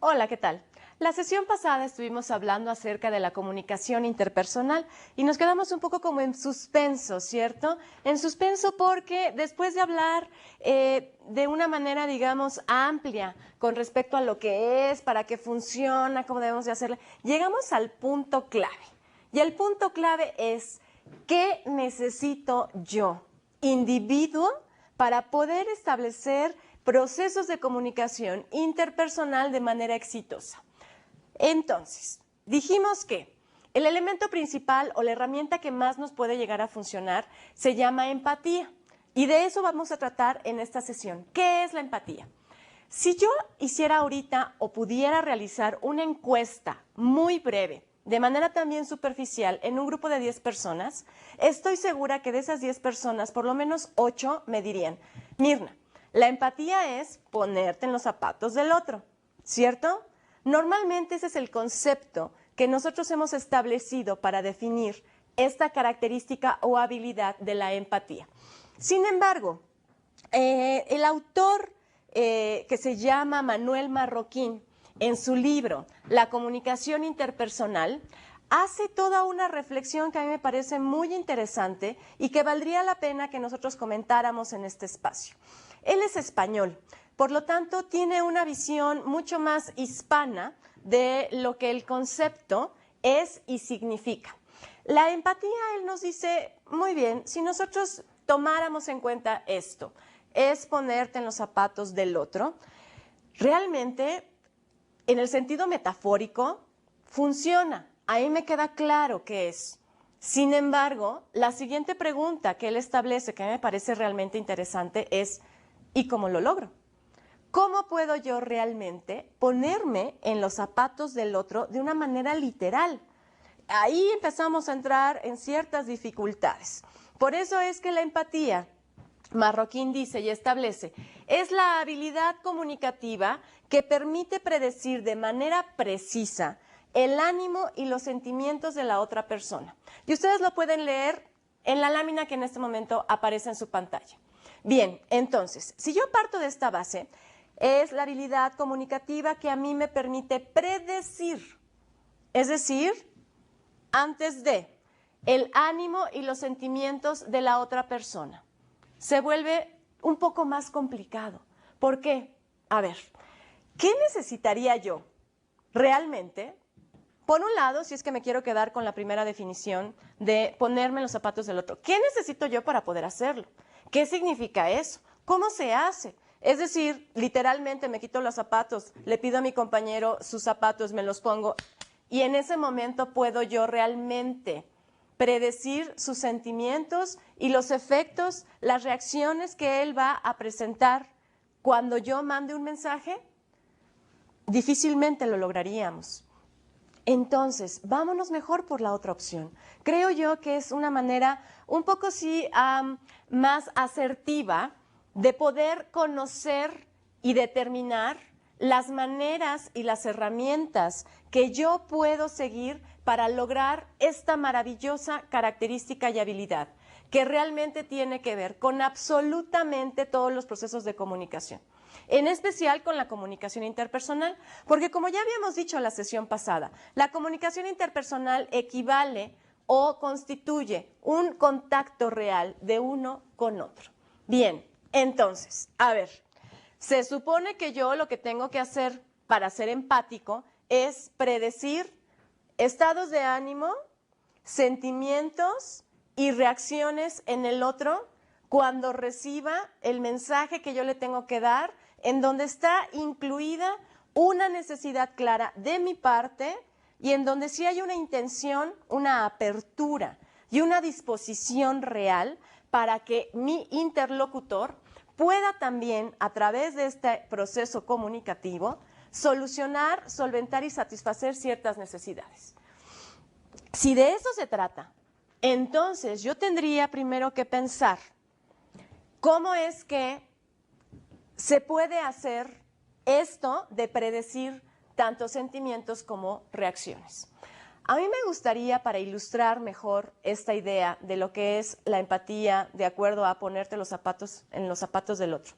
Hola, ¿qué tal? La sesión pasada estuvimos hablando acerca de la comunicación interpersonal y nos quedamos un poco como en suspenso, ¿cierto? En suspenso porque después de hablar de una manera, digamos, amplia con respecto a lo que es, para qué funciona, cómo debemos de hacerlo, llegamos al punto clave. Y el punto clave es, ¿qué necesito yo, individuo, para poder establecer procesos de comunicación interpersonal de manera exitosa? Entonces, dijimos que el elemento principal o la herramienta que más nos puede llegar a funcionar se llama empatía. Y de eso vamos a tratar en esta sesión. ¿Qué es la empatía? Si yo hiciera ahorita o pudiera realizar una encuesta muy breve, de manera también superficial, en un grupo de 10 personas, estoy segura que de esas 10 personas, por lo menos 8 me dirían: Mirna, la empatía es ponerte en los zapatos del otro, ¿cierto? Normalmente ese es el concepto que nosotros hemos establecido para definir esta característica o habilidad de la empatía. Sin embargo, el autor que se llama Manuel Marroquín, en su libro La comunicación interpersonal, hace toda una reflexión que a mí me parece muy interesante y que valdría la pena que nosotros comentáramos en este espacio. Él es español, por lo tanto tiene una visión mucho más hispana de lo que el concepto es y significa. La empatía, él nos dice, muy bien, si nosotros tomáramos en cuenta esto, es ponerte en los zapatos del otro, realmente, en el sentido metafórico, funciona. Ahí me queda claro qué es. Sin embargo, la siguiente pregunta que él establece, que me parece realmente interesante, es: ¿y cómo lo logro? ¿Cómo puedo yo realmente ponerme en los zapatos del otro de una manera literal? Ahí empezamos a entrar en ciertas dificultades. Por eso es que la empatía, Marroquín dice y establece, es la habilidad comunicativa que permite predecir de manera precisa el ánimo y los sentimientos de la otra persona. Y ustedes lo pueden leer en la lámina que en este momento aparece en su pantalla. Bien, entonces, si yo parto de esta base, es la habilidad comunicativa que a mí me permite predecir, es decir, antes de el ánimo y los sentimientos de la otra persona. Se vuelve un poco más complicado. ¿Por qué? A ver, ¿qué necesitaría yo realmente? Por un lado, si es que me quiero quedar con la primera definición de ponerme en los zapatos del otro, ¿qué necesito yo para poder hacerlo? ¿Qué significa eso? ¿Cómo se hace? Es decir, literalmente me quito los zapatos, le pido a mi compañero sus zapatos, me los pongo y en ese momento puedo yo realmente predecir sus sentimientos y los efectos, las reacciones que él va a presentar cuando yo mande un mensaje. Difícilmente lo lograríamos. Entonces, vámonos mejor por la otra opción. Creo yo que es una manera un poco sí más asertiva de poder conocer y determinar las maneras y las herramientas que yo puedo seguir para lograr esta maravillosa característica y habilidad que realmente tiene que ver con absolutamente todos los procesos de comunicación. En especial con la comunicación interpersonal, porque como ya habíamos dicho en la sesión pasada, la comunicación interpersonal equivale o constituye un contacto real de uno con otro. Bien, entonces, a ver, se supone que yo lo que tengo que hacer para ser empático es predecir estados de ánimo, sentimientos y reacciones en el otro cuando reciba el mensaje que yo le tengo que dar, en donde está incluida una necesidad clara de mi parte y en donde sí hay una intención, una apertura y una disposición real para que mi interlocutor pueda también, a través de este proceso comunicativo, solucionar, solventar y satisfacer ciertas necesidades. Si de eso se trata, entonces yo tendría primero que pensar cómo es que se puede hacer esto de predecir tanto sentimientos como reacciones. A mí me gustaría, para ilustrar mejor esta idea de lo que es la empatía de acuerdo a ponerte los zapatos en los zapatos del otro,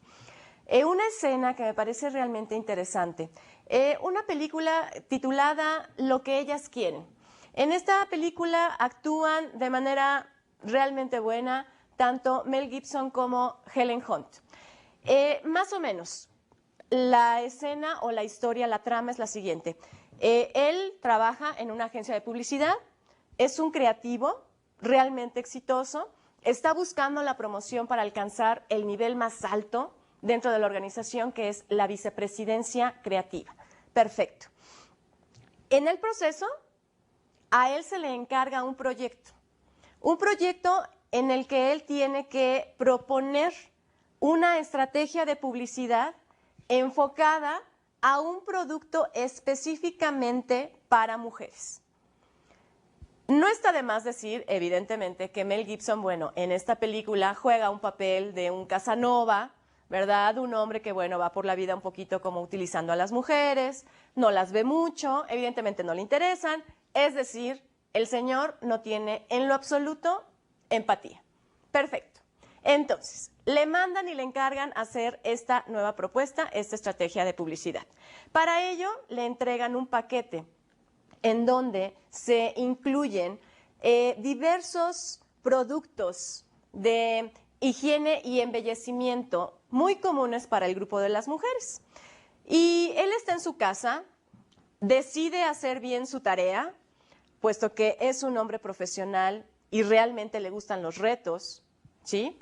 una escena que me parece realmente interesante, una película titulada Lo que ellas quieren. En esta película actúan de manera realmente buena tanto Mel Gibson como Helen Hunt. Más o menos, la escena o la historia, la trama es la siguiente. Él trabaja en una agencia de publicidad, es un creativo realmente exitoso, está buscando la promoción para alcanzar el nivel más alto dentro de la organización, que es la vicepresidencia creativa. Perfecto. En el proceso, a él se le encarga un proyecto en el que él tiene que proponer una estrategia de publicidad enfocada a un producto específicamente para mujeres. No está de más decir, evidentemente, que Mel Gibson, bueno, en esta película juega un papel de un Casanova, ¿verdad? Un hombre que, bueno, va por la vida un poquito como utilizando a las mujeres, no las ve mucho, evidentemente no le interesan, es decir, el señor no tiene en lo absoluto empatía. Perfecto. Entonces, le mandan y le encargan hacer esta nueva propuesta, esta estrategia de publicidad. Para ello, le entregan un paquete en donde se incluyen diversos productos de higiene y embellecimiento muy comunes para el grupo de las mujeres. Y él está en su casa, decide hacer bien su tarea, puesto que es un hombre profesional y realmente le gustan los retos, ¿sí?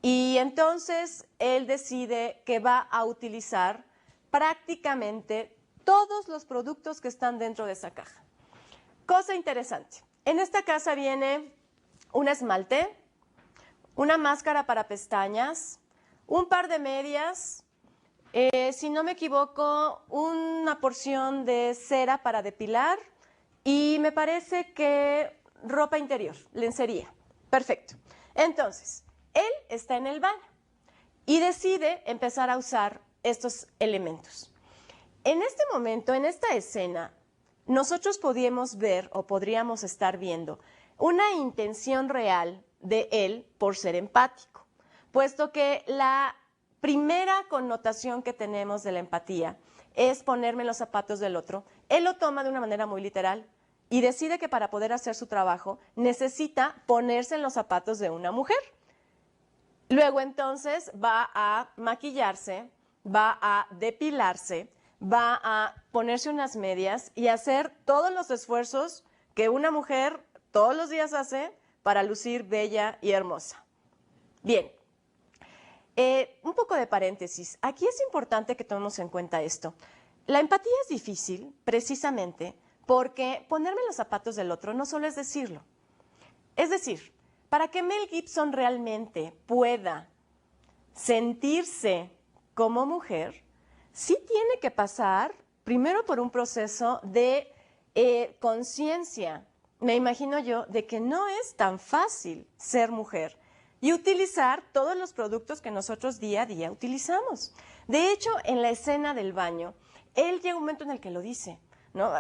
Y entonces él decide que va a utilizar prácticamente todos los productos que están dentro de esa caja. Cosa interesante, en esta casa viene un esmalte, una máscara para pestañas, un par de medias, si no me equivoco, una porción de cera para depilar y me parece que ropa interior, lencería. Perfecto. Entonces, él está en el baño y decide empezar a usar estos elementos. En este momento, en esta escena, nosotros podíamos ver o podríamos estar viendo una intención real de él por ser empático, puesto que la primera connotación que tenemos de la empatía es ponerme en los zapatos del otro. Él lo toma de una manera muy literal y decide que para poder hacer su trabajo necesita ponerse en los zapatos de una mujer. Luego entonces va a maquillarse, va a depilarse, va a ponerse unas medias y hacer todos los esfuerzos que una mujer todos los días hace para lucir bella y hermosa. Bien, un poco de paréntesis. Aquí es importante que tomemos en cuenta esto. La empatía es difícil precisamente porque ponerme en los zapatos del otro no solo es decirlo. Es decir, para que Mel Gibson realmente pueda sentirse como mujer, sí tiene que pasar primero por un proceso de conciencia, me imagino yo, de que no es tan fácil ser mujer y utilizar todos los productos que nosotros día a día utilizamos. De hecho, en la escena del baño, él llega un momento en el que lo dice, ¿no?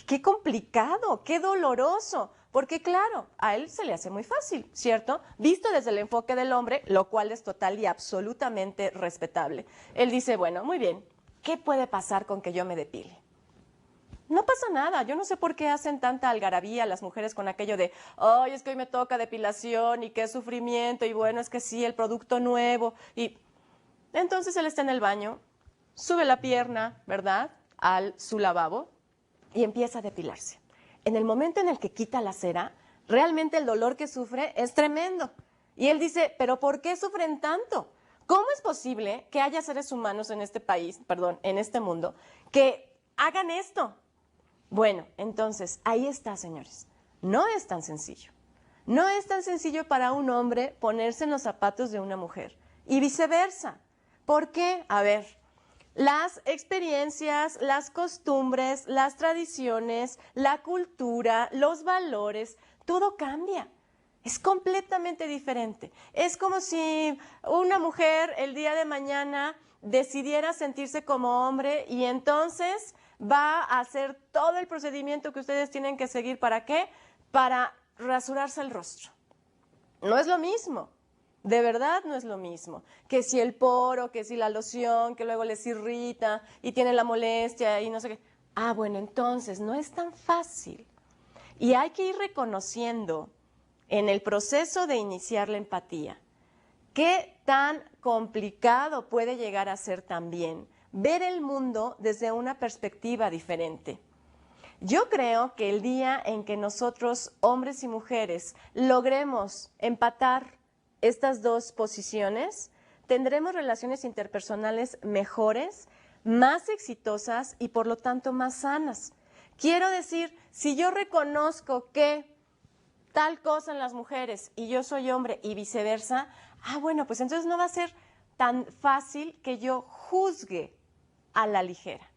Qué complicado, qué doloroso, porque claro, a él se le hace muy fácil, ¿cierto? Visto desde el enfoque del hombre, lo cual es total y absolutamente respetable. Él dice, bueno, muy bien, ¿qué puede pasar con que yo me depile? No pasa nada, yo no sé por qué hacen tanta algarabía las mujeres con aquello de, ay, es que hoy me toca depilación y qué sufrimiento, y bueno, es que sí, el producto nuevo, y entonces él está en el baño, sube la pierna, ¿verdad?, su lavabo y empieza a depilarse. En el momento en el que quita la cera, realmente el dolor que sufre es tremendo. Y él dice, ¿pero por qué sufren tanto? ¿Cómo es posible que haya seres humanos en este país, perdón, en este mundo, que hagan esto? Bueno, entonces, ahí está, señores. No es tan sencillo. No es tan sencillo para un hombre ponerse en los zapatos de una mujer y viceversa. ¿Por qué? A ver, las experiencias, las costumbres, las tradiciones, la cultura, los valores, todo cambia. Es completamente diferente. Es como si una mujer el día de mañana decidiera sentirse como hombre y entonces va a hacer todo el procedimiento que ustedes tienen que seguir. ¿Para qué? Para rasurarse el rostro. No es lo mismo. De verdad no es lo mismo. Que si el poro, que si la loción, que luego les irrita y tienen la molestia y no sé qué. Ah, bueno, entonces no es tan fácil. Y hay que ir reconociendo en el proceso de iniciar la empatía qué tan complicado puede llegar a ser también ver el mundo desde una perspectiva diferente. Yo creo que el día en que nosotros, hombres y mujeres, logremos empatar estas dos posiciones, tendremos relaciones interpersonales mejores, más exitosas y por lo tanto más sanas. Quiero decir, si yo reconozco que tal cosa en las mujeres y yo soy hombre y viceversa, bueno, pues entonces no va a ser tan fácil que yo juzgue a la ligera.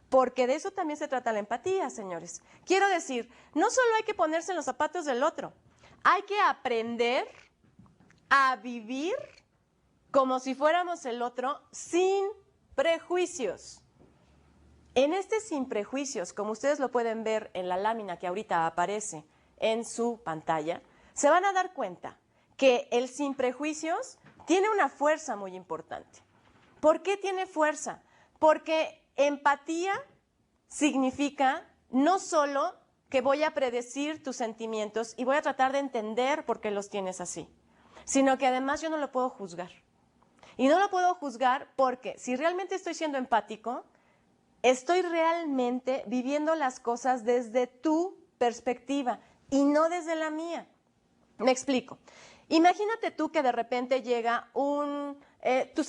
Porque de eso también se trata la empatía, señores. Quiero decir, no solo hay que ponerse en los zapatos del otro, hay que aprender a vivir como si fuéramos el otro sin prejuicios. En este sin prejuicios, como ustedes lo pueden ver en la lámina que ahorita aparece en su pantalla, se van a dar cuenta que el sin prejuicios tiene una fuerza muy importante. ¿Por qué tiene fuerza? Porque empatía significa no solo que voy a predecir tus sentimientos y voy a tratar de entender por qué los tienes así, sino que además yo no lo puedo juzgar. Y no lo puedo juzgar porque si realmente estoy siendo empático, estoy realmente viviendo las cosas desde tu perspectiva y no desde la mía. Me explico. Imagínate tú que de repente llega tu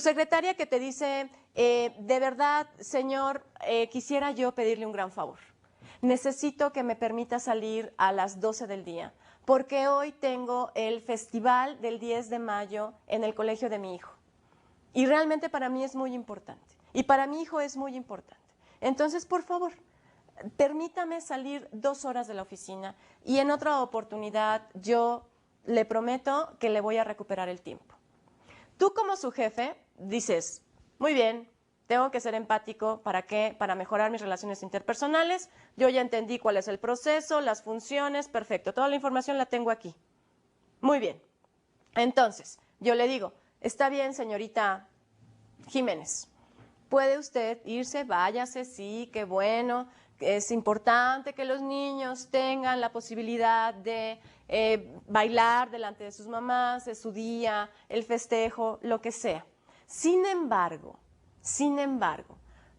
secretaria que te dice, de verdad, señor, quisiera yo pedirle un gran favor. Necesito que me permita salir a las 12 del día, porque hoy tengo el festival del 10 de mayo en el colegio de mi hijo. Y realmente para mí es muy importante. Y para mi hijo es muy importante. Entonces, por favor, permítame salir 2 horas de la oficina y en otra oportunidad yo le prometo que le voy a recuperar el tiempo. Tú como su jefe dices, muy bien, tengo que ser empático, ¿para qué? Para mejorar mis relaciones interpersonales. Yo ya entendí cuál es el proceso, las funciones, perfecto, toda la información la tengo aquí. Muy bien. Entonces, yo le digo, está bien, señorita Jiménez, puede usted irse, váyase, sí, qué bueno. Es importante que los niños tengan la posibilidad de bailar delante de sus mamás, es su día, el festejo, lo que sea. Sin embargo,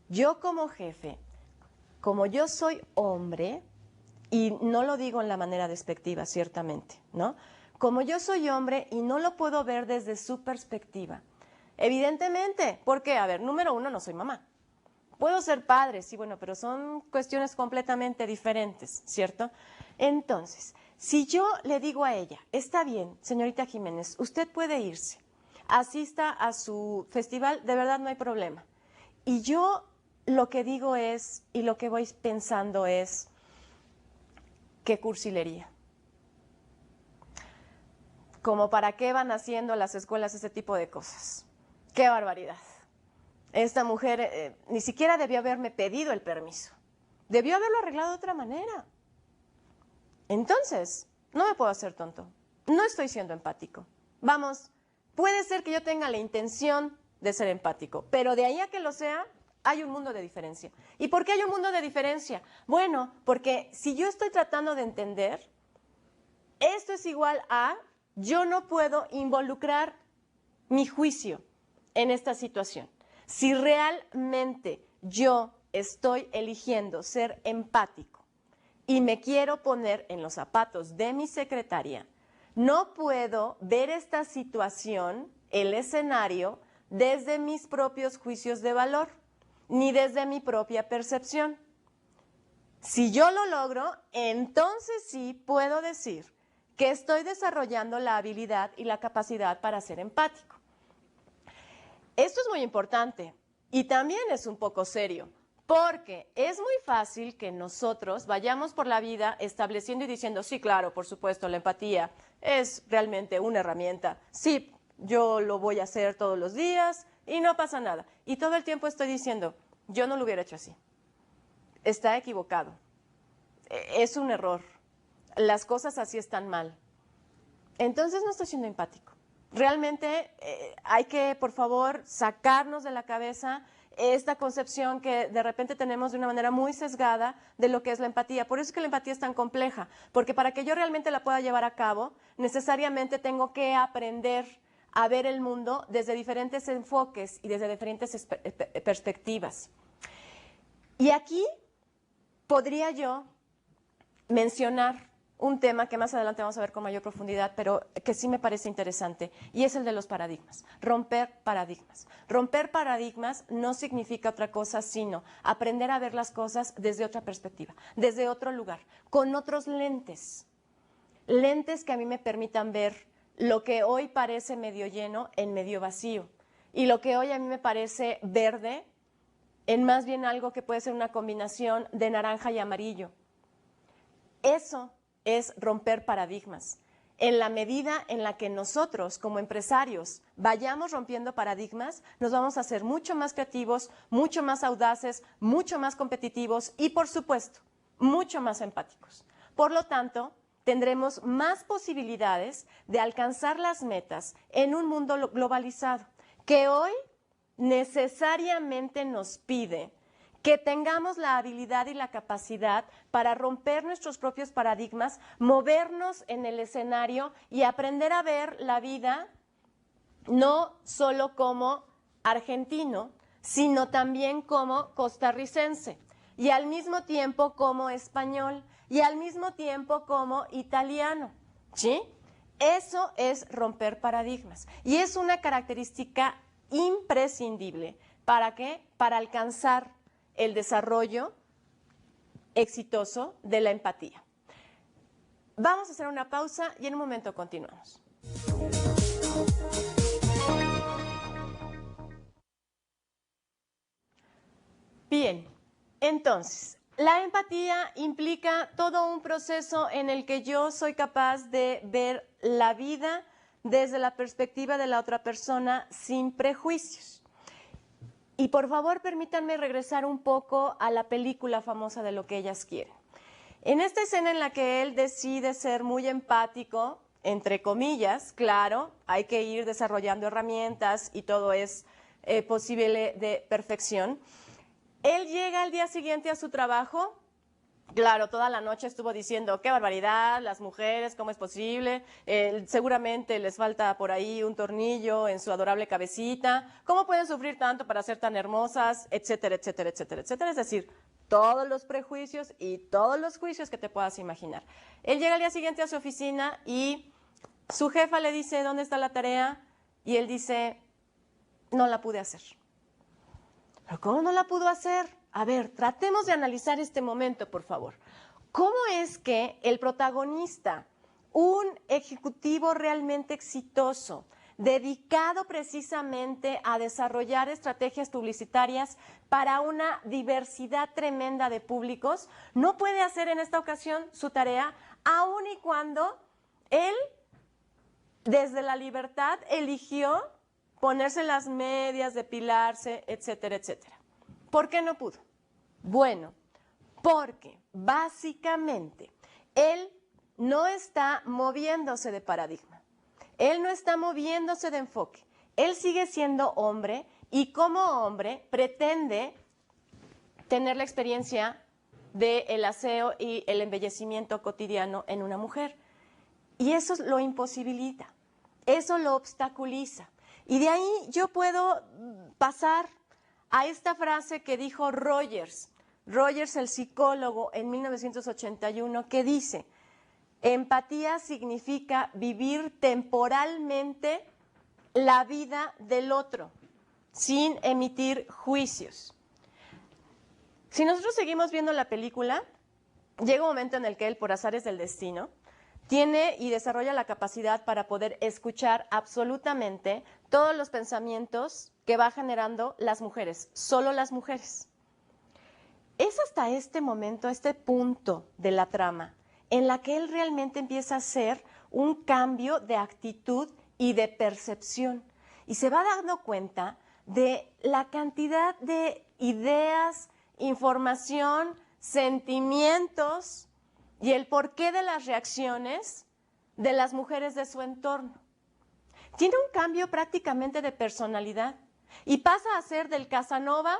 yo como jefe, como yo soy hombre, y no lo digo en la manera despectiva, ciertamente, ¿no? Como yo soy hombre y no lo puedo ver desde su perspectiva, evidentemente, porque, a ver, número uno, no soy mamá. Puedo ser padre, sí, bueno, pero son cuestiones completamente diferentes, ¿cierto? Entonces, si yo le digo a ella, está bien, señorita Jiménez, usted puede irse, asista a su festival, de verdad no hay problema. Y yo lo que digo es, y lo que voy pensando es, qué cursilería. Como para qué van haciendo las escuelas ese tipo de cosas. Qué barbaridad. Esta mujer ni siquiera debió haberme pedido el permiso. Debió haberlo arreglado de otra manera. Entonces, no me puedo hacer tonto. No estoy siendo empático. Vamos, puede ser que yo tenga la intención de ser empático, pero de ahí a que lo sea, hay un mundo de diferencia. ¿Y por qué hay un mundo de diferencia? Bueno, porque si yo estoy tratando de entender, esto es igual a yo no puedo involucrar mi juicio en esta situación. Si realmente yo estoy eligiendo ser empático y me quiero poner en los zapatos de mi secretaria, no puedo ver esta situación, el escenario, desde mis propios juicios de valor, ni desde mi propia percepción. Si yo lo logro, entonces sí puedo decir que estoy desarrollando la habilidad y la capacidad para ser empático. Esto es muy importante y también es un poco serio, porque es muy fácil que nosotros vayamos por la vida estableciendo y diciendo, sí, claro, por supuesto, la empatía es realmente una herramienta. Sí, yo lo voy a hacer todos los días y no pasa nada. Y todo el tiempo estoy diciendo, yo no lo hubiera hecho así. Está equivocado. Es un error. Las cosas así están mal. Entonces no estoy siendo empático. Realmente hay que, por favor, sacarnos de la cabeza esta concepción que de repente tenemos de una manera muy sesgada de lo que es la empatía. Por eso es que la empatía es tan compleja, porque para que yo realmente la pueda llevar a cabo, necesariamente tengo que aprender a ver el mundo desde diferentes enfoques y desde diferentes perspectivas. Y aquí podría yo mencionar un tema que más adelante vamos a ver con mayor profundidad, pero que sí me parece interesante, y es el de los paradigmas. Romper paradigmas. Romper paradigmas no significa otra cosa, sino aprender a ver las cosas desde otra perspectiva, desde otro lugar, con otros lentes. Lentes que a mí me permitan ver lo que hoy parece medio lleno en medio vacío, y lo que hoy a mí me parece verde en más bien algo que puede ser una combinación de naranja y amarillo. Eso es romper paradigmas. En la medida en la que nosotros, como empresarios, vayamos rompiendo paradigmas, nos vamos a hacer mucho más creativos, mucho más audaces, mucho más competitivos y, por supuesto, mucho más empáticos. Por lo tanto, tendremos más posibilidades de alcanzar las metas en un mundo globalizado, que hoy necesariamente nos pide que tengamos la habilidad y la capacidad para romper nuestros propios paradigmas, movernos en el escenario y aprender a ver la vida no solo como argentino, sino también como costarricense, y al mismo tiempo como español, y al mismo tiempo como italiano, ¿sí? Eso es romper paradigmas, y es una característica imprescindible. ¿Para qué? Para alcanzar el desarrollo exitoso de la empatía. Vamos a hacer una pausa y en un momento continuamos. Bien, entonces, la empatía implica todo un proceso en el que yo soy capaz de ver la vida desde la perspectiva de la otra persona sin prejuicios. Y por favor, permítanme regresar un poco a la película famosa de Lo que ellas quieren. En esta escena en la que él decide ser muy empático, entre comillas, claro, hay que ir desarrollando herramientas y todo es posible de perfección. Él llega al día siguiente a su trabajo. Claro, toda la noche estuvo diciendo, qué barbaridad, las mujeres, ¿cómo es posible? Seguramente les falta por ahí un tornillo en su adorable cabecita. ¿Cómo pueden sufrir tanto para ser tan hermosas? Etcétera, etcétera, etcétera, etcétera. Es decir, todos los prejuicios y todos los juicios que te puedas imaginar. Él llega al día siguiente a su oficina y su jefa le dice, ¿dónde está la tarea? Y él dice, no la pude hacer. ¿Pero cómo no la pudo hacer? A ver, tratemos de analizar este momento, por favor. ¿Cómo es que el protagonista, un ejecutivo realmente exitoso, dedicado precisamente a desarrollar estrategias publicitarias para una diversidad tremenda de públicos, no puede hacer en esta ocasión su tarea, aun y cuando él, desde la libertad, eligió ponerse las medias, depilarse, etcétera, etcétera? ¿Por qué no pudo? Bueno, porque básicamente él no está moviéndose de paradigma, él no está moviéndose de enfoque, él sigue siendo hombre y como hombre pretende tener la experiencia del aseo y el embellecimiento cotidiano en una mujer. Y eso lo imposibilita, eso lo obstaculiza. Y de ahí yo puedo pasar a esta frase que dijo Rogers, el psicólogo, en 1981, que dice, empatía significa vivir temporalmente la vida del otro, sin emitir juicios. Si nosotros seguimos viendo la película, llega un momento en el que él, por azares del destino, tiene y desarrolla la capacidad para poder escuchar absolutamente todos los pensamientos que va generando las mujeres, solo las mujeres. Es hasta este momento, este punto de la trama, en la que él realmente empieza a hacer un cambio de actitud y de percepción. Y se va dando cuenta de la cantidad de ideas, información, sentimientos y el porqué de las reacciones de las mujeres de su entorno. Tiene un cambio prácticamente de personalidad y pasa a ser del Casanova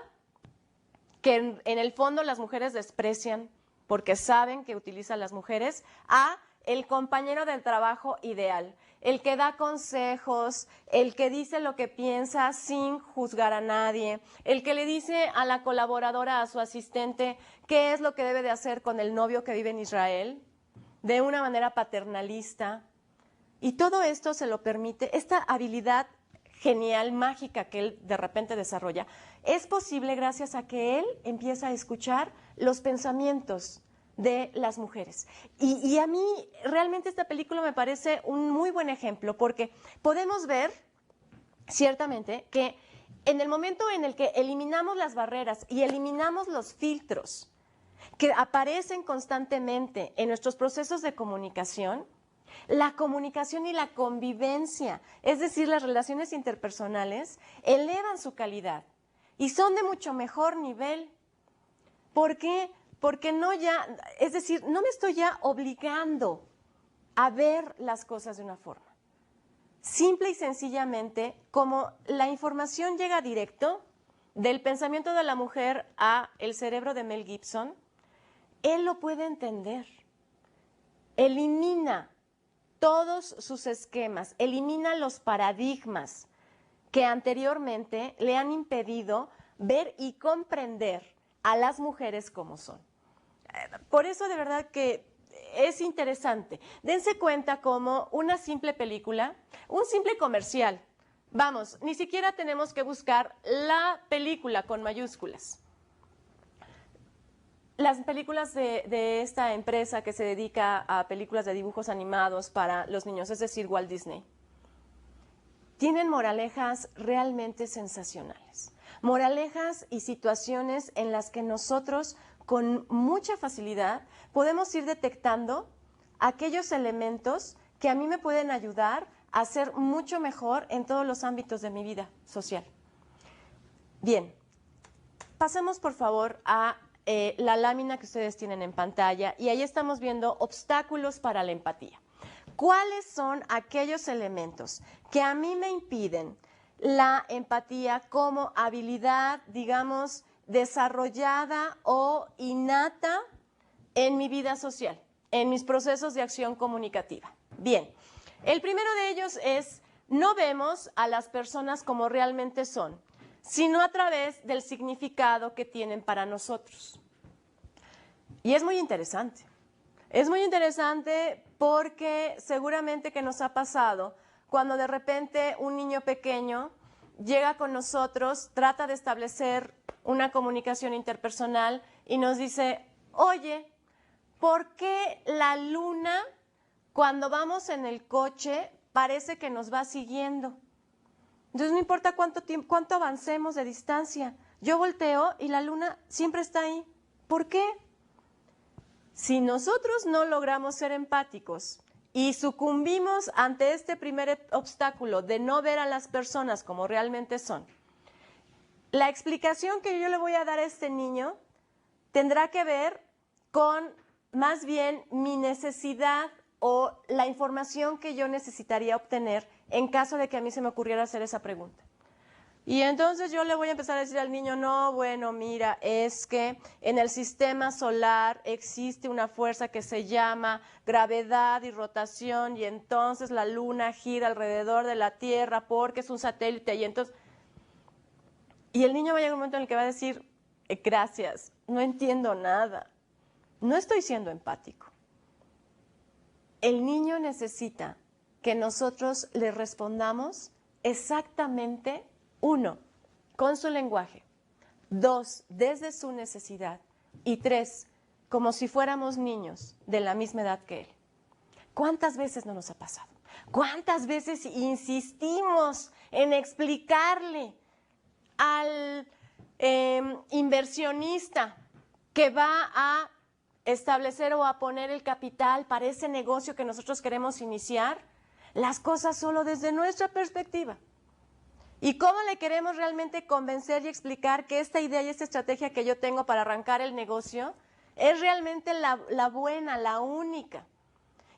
que en el fondo las mujeres desprecian porque saben que utiliza a las mujeres, a el compañero del trabajo ideal, el que da consejos, el que dice lo que piensa sin juzgar a nadie, el que le dice a la colaboradora, a su asistente, qué es lo que debe de hacer con el novio que vive en Israel, de una manera paternalista. Y todo esto se lo permite, esta habilidad genial, mágica que él de repente desarrolla, es posible gracias a que él empieza a escuchar los pensamientos de las mujeres. Y a mí realmente esta película me parece un muy buen ejemplo porque podemos ver ciertamente que en el momento en el que eliminamos las barreras y eliminamos los filtros que aparecen constantemente en nuestros procesos de comunicación, la comunicación y la convivencia, es decir, las relaciones interpersonales, elevan su calidad y son de mucho mejor nivel. ¿Por qué? Porque no ya, es decir, no me estoy ya obligando a ver las cosas de una forma. Simple y sencillamente, como la información llega directo del pensamiento de la mujer a el cerebro de Mel Gibson, él lo puede entender. Elimina todos sus esquemas, elimina los paradigmas que anteriormente le han impedido ver y comprender a las mujeres como son. Por eso de verdad que es interesante. Dense cuenta como una simple película, un simple comercial. Vamos, ni siquiera tenemos que buscar la película con mayúsculas. Las películas de esta empresa que se dedica a películas de dibujos animados para los niños, es decir, Walt Disney, tienen moralejas realmente sensacionales. Moralejas y situaciones en las que nosotros con mucha facilidad podemos ir detectando aquellos elementos que a mí me pueden ayudar a ser mucho mejor en todos los ámbitos de mi vida social. Bien, pasemos por favor a la lámina que ustedes tienen en pantalla y ahí estamos viendo obstáculos para la empatía. ¿Cuáles son aquellos elementos que a mí me impiden la empatía como habilidad, digamos, desarrollada o innata en mi vida social, en mis procesos de acción comunicativa? Bien, el primero de ellos es no vemos a las personas como realmente son, sino a través del significado que tienen para nosotros. Y es muy interesante. Es muy interesante porque seguramente que nos ha pasado cuando de repente un niño pequeño llega con nosotros, trata de establecer una comunicación interpersonal y nos dice, oye, ¿por qué la luna cuando vamos en el coche parece que nos va siguiendo? Entonces no importa cuánto avancemos de distancia, yo volteo y la luna siempre está ahí. ¿Por qué? Si nosotros no logramos ser empáticos y sucumbimos ante este primer obstáculo de no ver a las personas como realmente son, la explicación que yo le voy a dar a este niño tendrá que ver con más bien mi necesidad o la información que yo necesitaría obtener en caso de que a mí se me ocurriera hacer esa pregunta. Y entonces yo le voy a empezar a decir al niño, no, bueno, mira, es que en el sistema solar existe una fuerza que se llama gravedad y rotación y entonces la luna gira alrededor de la Tierra porque es un satélite y entonces... Y el niño va a llegar un momento en el que va a decir, gracias, no entiendo nada, no estoy siendo empático. El niño necesita que nosotros le respondamos exactamente, 1, con su lenguaje, 2, desde su necesidad y 3, como si fuéramos niños de la misma edad que él. ¿Cuántas veces no nos ha pasado? ¿Cuántas veces insistimos en explicarle al inversionista que va a establecer o a poner el capital para ese negocio que nosotros queremos iniciar las cosas solo desde nuestra perspectiva? ¿Y cómo le queremos realmente convencer y explicar que esta idea y esta estrategia que yo tengo para arrancar el negocio es realmente la buena, la única?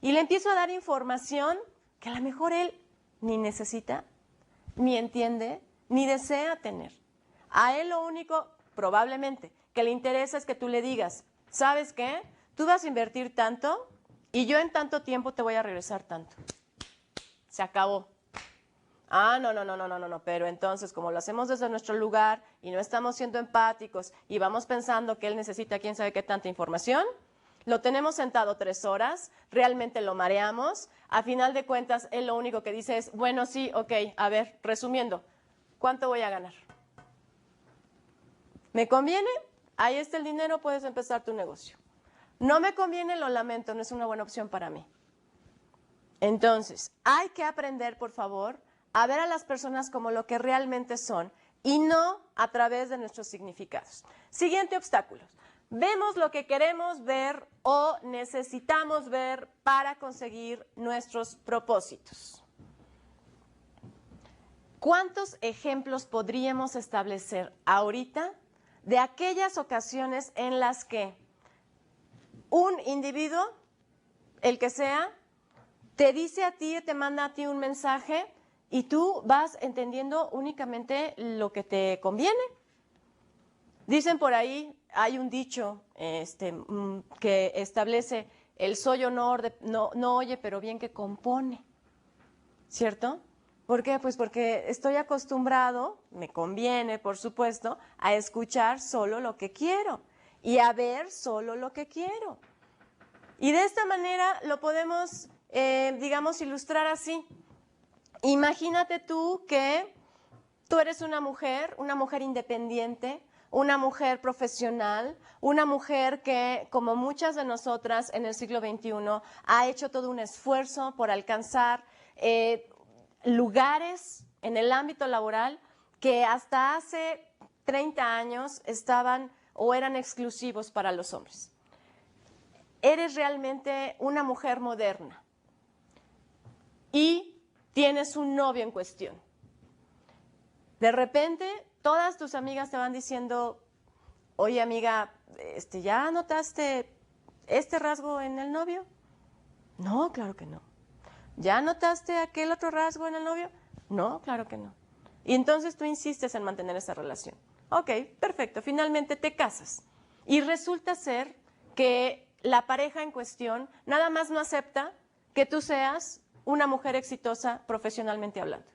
Y le empiezo a dar información que a lo mejor él ni necesita, ni entiende, ni desea tener. A él lo único, probablemente, que le interesa es que tú le digas, ¿sabes qué? Tú vas a invertir tanto y yo en tanto tiempo te voy a regresar tanto. Se acabó. Ah, no, pero entonces como lo hacemos desde nuestro lugar y no estamos siendo empáticos y vamos pensando que él necesita quién sabe qué tanta información, lo tenemos sentado 3 horas, realmente lo mareamos, a final de cuentas él lo único que dice es, bueno, sí, ok, a ver, resumiendo, ¿cuánto voy a ganar? ¿Me conviene? Ahí está el dinero, puedes empezar tu negocio. No me conviene, lo lamento, no es una buena opción para mí. Entonces, hay que aprender, por favor, a ver a las personas como lo que realmente son y no a través de nuestros significados. Siguiente obstáculo. Vemos lo que queremos ver o necesitamos ver para conseguir nuestros propósitos. ¿Cuántos ejemplos podríamos establecer ahorita de aquellas ocasiones en las que un individuo, el que sea, te dice a ti, te manda a ti un mensaje y tú vas entendiendo únicamente lo que te conviene? Dicen por ahí, hay un dicho que establece el soy honor, no oye, pero bien que compone, ¿cierto? ¿Por qué? Pues porque estoy acostumbrado, me conviene, por supuesto, a escuchar solo lo que quiero y a ver solo lo que quiero. Y de esta manera lo podemos, digamos, ilustrar así. Imagínate tú que tú eres una mujer independiente, una mujer profesional, una mujer que, como muchas de nosotras en el siglo XXI, ha hecho todo un esfuerzo por alcanzar lugares en el ámbito laboral que hasta hace 30 años estaban o eran exclusivos para los hombres. Eres realmente una mujer moderna y tienes un novio en cuestión. De repente, todas tus amigas te van diciendo, oye amiga, ¿ya notaste este rasgo en el novio? No, claro que no. ¿Ya notaste aquel otro rasgo en el novio? No, claro que no. Y entonces tú insistes en mantener esa relación. Ok, perfecto, finalmente te casas. Y resulta ser que la pareja en cuestión nada más no acepta que tú seas una mujer exitosa profesionalmente hablando.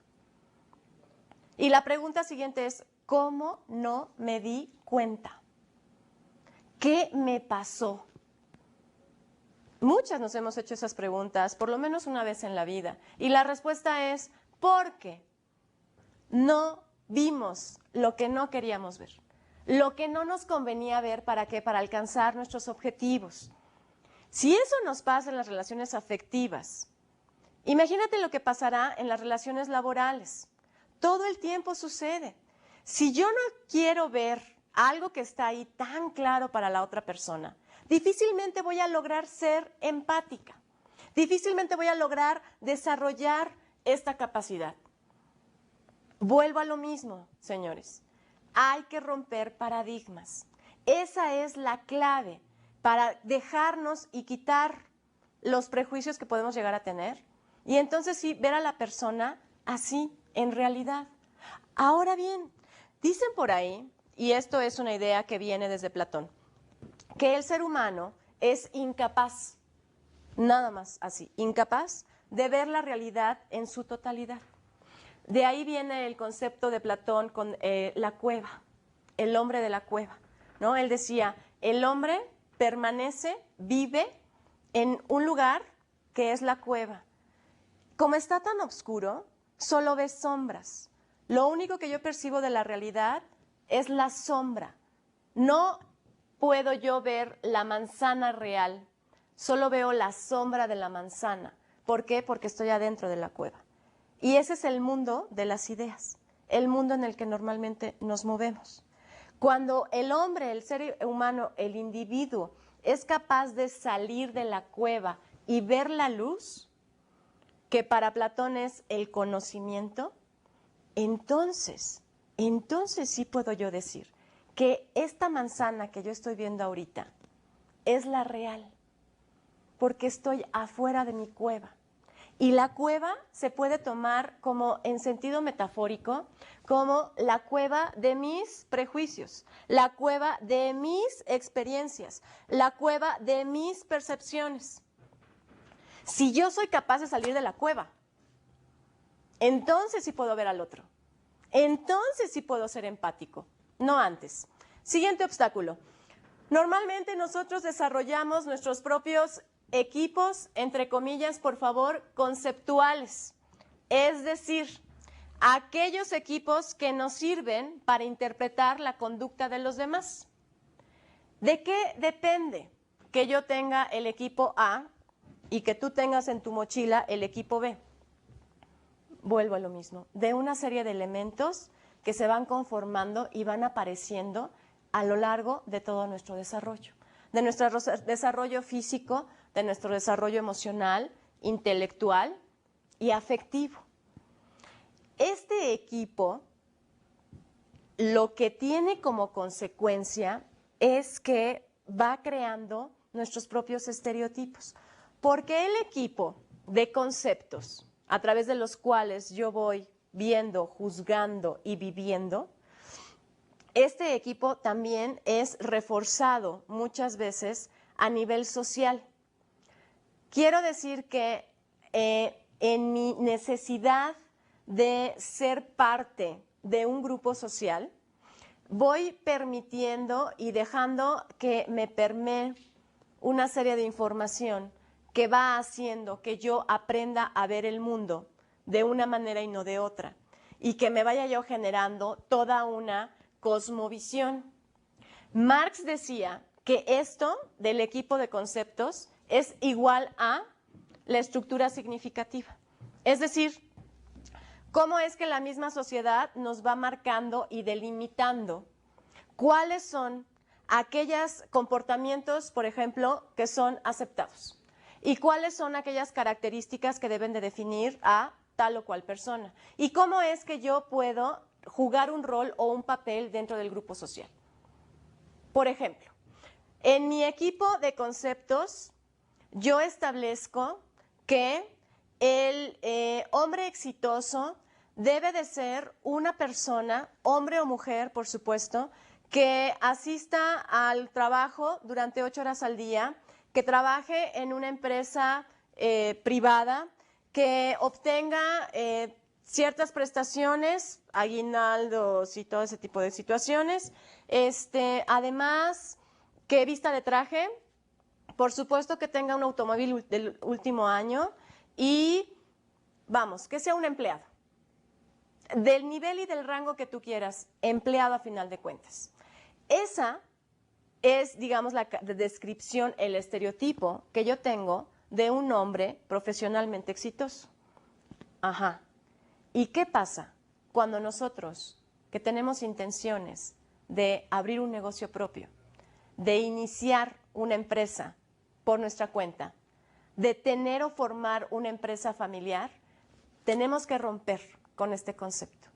Y la pregunta siguiente es, ¿cómo no me di cuenta? ¿Qué me pasó? Muchas nos hemos hecho esas preguntas, por lo menos una vez en la vida. Y la respuesta es, porque no vimos lo que no queríamos ver, lo que no nos convenía ver. ¿Para qué? Para alcanzar nuestros objetivos. Si eso nos pasa en las relaciones afectivas, imagínate lo que pasará en las relaciones laborales. Todo el tiempo sucede. Si yo no quiero ver algo que está ahí tan claro para la otra persona, difícilmente voy a lograr ser empática. Difícilmente voy a lograr desarrollar esta capacidad. Vuelvo a lo mismo, señores. Hay que romper paradigmas. Esa es la clave para dejarnos y quitar los prejuicios que podemos llegar a tener. Y entonces sí, ver a la persona así, en realidad. Ahora bien, dicen por ahí, y esto es una idea que viene desde Platón, que el ser humano es incapaz, nada más así, incapaz de ver la realidad en su totalidad. De ahí viene el concepto de Platón con la cueva, el hombre de la cueva, ¿no? Él decía, el hombre permanece, vive en un lugar que es la cueva. Como está tan oscuro, solo ves sombras. Lo único que yo percibo de la realidad es la sombra. No puedo yo ver la manzana real, solo veo la sombra de la manzana. ¿Por qué? Porque estoy adentro de la cueva. Y ese es el mundo de las ideas, el mundo en el que normalmente nos movemos. Cuando el hombre, el ser humano, el individuo, es capaz de salir de la cueva y ver la luz, que para Platón es el conocimiento, entonces sí puedo yo decir que esta manzana que yo estoy viendo ahorita es la real, porque estoy afuera de mi cueva. Y la cueva se puede tomar como en sentido metafórico, como la cueva de mis prejuicios, la cueva de mis experiencias, la cueva de mis percepciones. Si yo soy capaz de salir de la cueva, entonces sí puedo ver al otro. Entonces sí puedo ser empático, no antes. Siguiente obstáculo. Normalmente nosotros desarrollamos nuestros propios equipos, entre comillas, por favor, conceptuales. Es decir, aquellos equipos que nos sirven para interpretar la conducta de los demás. ¿De qué depende que yo tenga el equipo A y que tú tengas en tu mochila el equipo B? Vuelvo a lo mismo, de una serie de elementos que se van conformando y van apareciendo a lo largo de todo nuestro desarrollo, de nuestro desarrollo físico, de nuestro desarrollo emocional, intelectual y afectivo. Este equipo lo que tiene como consecuencia es que va creando nuestros propios estereotipos, porque el equipo de conceptos a través de los cuales yo voy viendo, juzgando y viviendo, este equipo también es reforzado muchas veces a nivel social. Quiero decir que en mi necesidad de ser parte de un grupo social, voy permitiendo y dejando que me permee una serie de información que va haciendo que yo aprenda a ver el mundo de una manera y no de otra, y que me vaya yo generando toda una cosmovisión. Marx decía que esto del equipo de conceptos es igual a la estructura significativa. Es decir, cómo es que la misma sociedad nos va marcando y delimitando cuáles son aquellos comportamientos, por ejemplo, que son aceptados y cuáles son aquellas características que deben de definir a tal o cual persona y cómo es que yo puedo jugar un rol o un papel dentro del grupo social. Por ejemplo, en mi equipo de conceptos, yo establezco que el hombre exitoso debe de ser una persona, hombre o mujer, por supuesto, que asista al trabajo durante 8 horas al día, que trabaje en una empresa privada, que obtenga ciertas prestaciones, aguinaldos y todo ese tipo de situaciones. Además, que vista de traje, por supuesto que tenga un automóvil del último año y, vamos, que sea un empleado. Del nivel y del rango que tú quieras, empleado a final de cuentas. Esa es, digamos, la descripción, el estereotipo que yo tengo de un hombre profesionalmente exitoso. Ajá. ¿Y qué pasa cuando nosotros, que tenemos intenciones de abrir un negocio propio, de iniciar una empresa por nuestra cuenta, de tener o formar una empresa familiar, tenemos que romper con este concepto?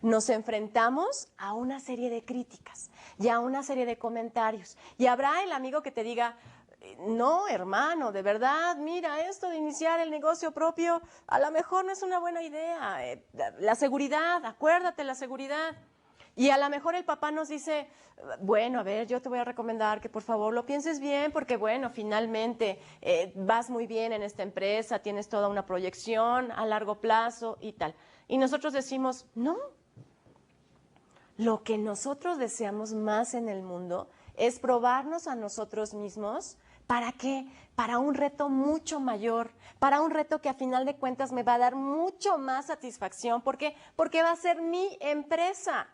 Nos enfrentamos a una serie de críticas y a una serie de comentarios. Y habrá el amigo que te diga, no, hermano, de verdad, mira, esto de iniciar el negocio propio a lo mejor no es una buena idea. La seguridad, acuérdate, la seguridad. Y a lo mejor el papá nos dice, bueno, a ver, yo te voy a recomendar que por favor lo pienses bien porque, bueno, finalmente vas muy bien en esta empresa, tienes toda una proyección a largo plazo y tal. Y nosotros decimos, no. Lo que nosotros deseamos más en el mundo es probarnos a nosotros mismos. ¿Para qué? Para un reto mucho mayor, para un reto que a final de cuentas me va a dar mucho más satisfacción. ¿Por qué? Porque va a ser mi empresa.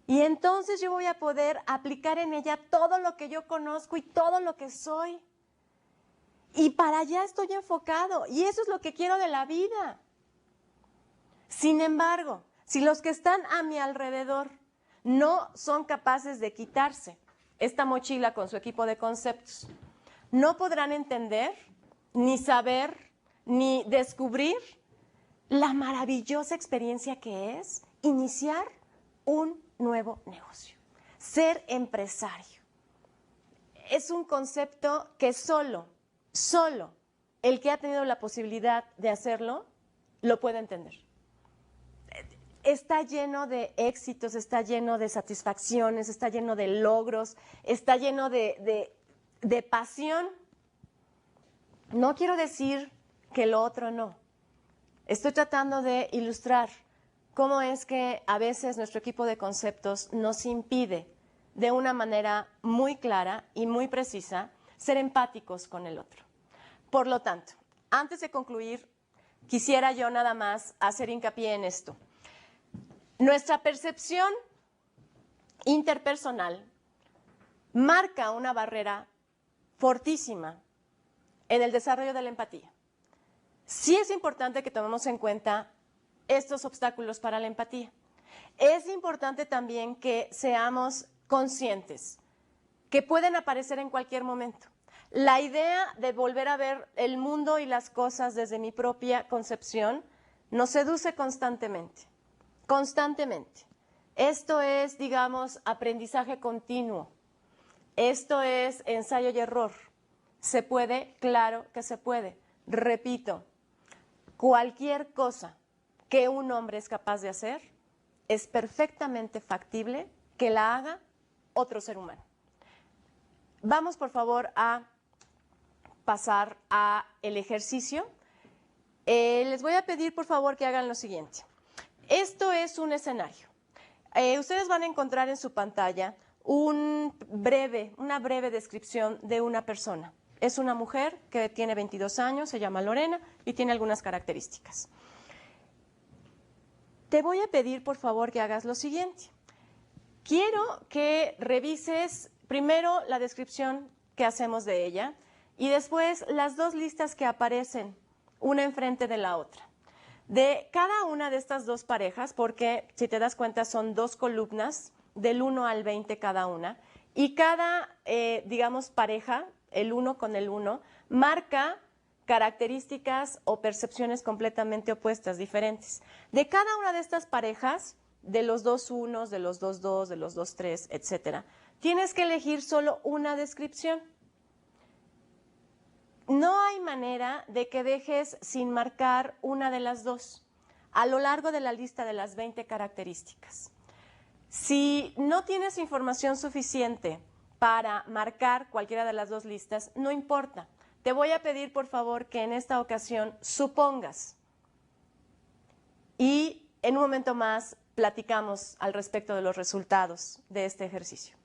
Y entonces yo voy a poder aplicar en ella todo lo que yo conozco y todo lo que soy. Y para allá estoy enfocado. Y eso es lo que quiero de la vida. Sin embargo, si los que están a mi alrededor no son capaces de quitarse esta mochila con su equipo de conceptos, no podrán entender, ni saber, ni descubrir la maravillosa experiencia que es iniciar un nuevo negocio, ser empresario. Es un concepto que solo el que ha tenido la posibilidad de hacerlo lo puede entender. Está lleno de éxitos, está lleno de satisfacciones, está lleno de logros, está lleno de pasión. No quiero decir que lo otro no. Estoy tratando de ilustrar cómo es que a veces nuestro equipo de conceptos nos impide de una manera muy clara y muy precisa ser empáticos con el otro. Por lo tanto, antes de concluir, quisiera yo nada más hacer hincapié en esto. Nuestra percepción interpersonal marca una barrera fortísima en el desarrollo de la empatía. Sí es importante que tomemos en cuenta estos obstáculos para la empatía. Es importante también que seamos conscientes que pueden aparecer en cualquier momento. La idea de volver a ver el mundo y las cosas desde mi propia concepción nos seduce constantemente. Constantemente. Esto es, digamos, aprendizaje continuo. Esto es ensayo y error. ¿Se puede? Claro que se puede. Repito, cualquier cosa que un hombre es capaz de hacer es perfectamente factible que la haga otro ser humano. Vamos, por favor, a pasar a el ejercicio. Les voy a pedir, por favor, que hagan lo siguiente. Esto es un escenario. Ustedes van a encontrar en su pantalla una breve descripción de una persona. Es una mujer que tiene 22 años, se llama Lorena y tiene algunas características. Te voy a pedir, por favor, que hagas lo siguiente. Quiero que revises primero la descripción que hacemos de ella y después las dos listas que aparecen una enfrente de la otra. De cada una de estas dos parejas, porque si te das cuenta son dos columnas del 1 al 20 cada una, y cada, digamos, pareja, el 1 con el 1, marca características o percepciones completamente opuestas, diferentes. De cada una de estas parejas, de los dos unos, de los dos dos, de los dos tres, etcétera, tienes que elegir solo una descripción. No hay manera de que dejes sin marcar una de las dos a lo largo de la lista de las 20 características. Si no tienes información suficiente para marcar cualquiera de las dos listas, no importa. Te voy a pedir, por favor, que en esta ocasión supongas. Y en un momento más platicamos al respecto de los resultados de este ejercicio.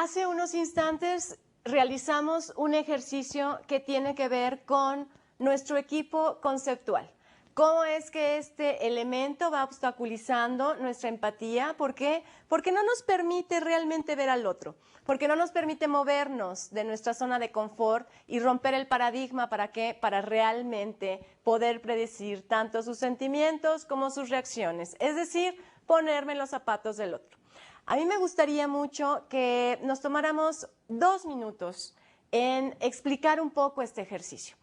hace unos instantes realizamos un ejercicio que tiene que ver con nuestro equipo conceptual. ¿Cómo es que este elemento va obstaculizando nuestra empatía? ¿Por qué? Porque no nos permite realmente ver al otro, porque no nos permite movernos de nuestra zona de confort y romper el paradigma. ¿Para qué? Para realmente poder predecir tanto sus sentimientos como sus reacciones, es decir, ponerme en los zapatos del otro. A mí me gustaría mucho que nos tomáramos 2 minutos en explicar un poco este ejercicio.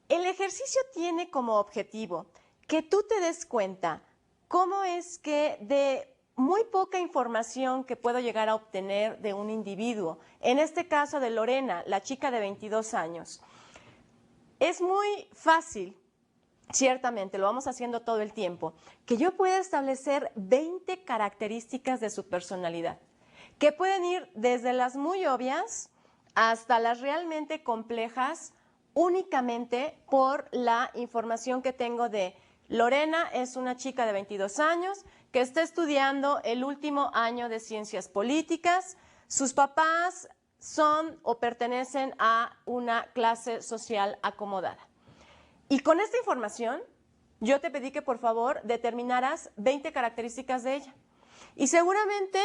El ejercicio tiene como objetivo que tú te des cuenta cómo es que de muy poca información que puedo llegar a obtener de un individuo, en este caso de Lorena, la chica de 22 años, es muy fácil, ciertamente, lo vamos haciendo todo el tiempo, que yo pueda establecer 20 características de su personalidad, que pueden ir desde las muy obvias hasta las realmente complejas, únicamente por la información que tengo de Lorena. Es una chica de 22 años que está estudiando el último año de ciencias políticas. Sus papás son o pertenecen a una clase social acomodada. Y con esta información, yo te pedí que por favor determinaras 20 características de ella. Y seguramente,